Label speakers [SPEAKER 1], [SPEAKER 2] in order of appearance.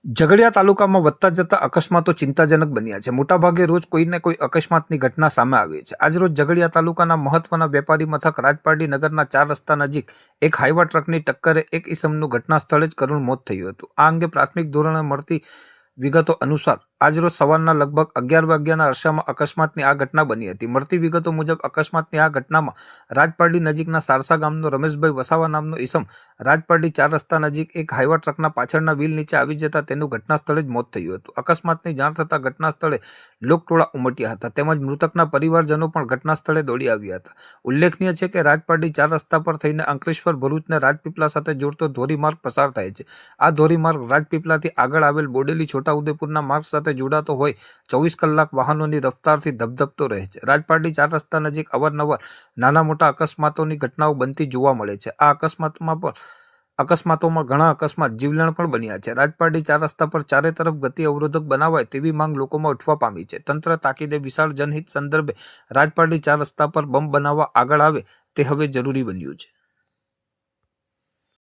[SPEAKER 1] ઝઘડિયા તાલુકામાં વધતા જતા અકસ્માતો ચિંતાજનક બન્યા છે. મોટાભાગે રોજ કોઈને કોઈ અકસ્માતની ઘટના સામે આવી છે. આજરોજ ઝઘડિયા તાલુકાના મહત્વના વેપારી મથક રાજપારડી નગરના 4 રસ્તા નજીક એક હાઈવા ટ્રકની ટક્કરે એક ઈસમનું ઘટના સ્થળે જ કરુણ મોત થયું હતું. આ અંગે પ્રાથમિક ધોરણે મળતી વિગતો અનુસાર આજરોજ સવારના લગભગ 11 વાગ્યાના અરસામાં અકસ્માતની આ ઘટના બની હતી. મળતી વિગતો મુજબ અકસ્માતની આ ઘટનામાં રાજપારડી નજીકના સારસા ગામનો રમેશભાઈ વસાવા નામનો ઈસમ રાજપારડી 4 રસ્તા નજીક એક હાઈવા ટ્રકના પાછળના વ્હીલ નીચે આવી જતા તેનું ઘટના સ્થળે જ મોત થયું હતું. અકસ્માતની જાણ થતાં ઘટના સ્થળે લોકટોળા ઉમટ્યા હતા તેમજ મૃતકના પરિવારજનો પણ ઘટના સ્થળે દોડી આવ્યા હતા. ઉલ્લેખનીય છે કે રાજપારડી 4 રસ્તા પર થઈને અંકલેશ્વર ભરૂચને રાજપીપળા સાથે જોડતો ધોરીમાર્ગ પસાર થાય છે. આ ધોરીમાર્ગ રાજપીપળાથી આગળ આવેલ બોડેલી છોટાઉદેપુરના માર્ગ સાથે જોડાતો હોય 24 કલાક વાહનોની રફતારથી ધબધબતો રહે છે. રાજપારડી 4 રસ્તા નજીક અવારનવાર નાના મોટા અકસ્માતોની ઘટનાઓ બનતી જોવા મળે છે. આ અકસ્માતોમાં ઘણા અકસ્માત જીવલેણ પણ બન્યા છે. રાજપારડી 4 રસ્તા પર ચારે તરફ ગતિ અવરોધક બનાવાય તેવી માંગ લોકોમાં ઉઠવા પામી છે. તંત્ર તાકીદે વિશાળ જનહિત સંદર્ભે રાજપારડી 4 રસ્તા પર બંપ બનાવવા આગળ આવે તે હવે જરૂરી બન્યું છે.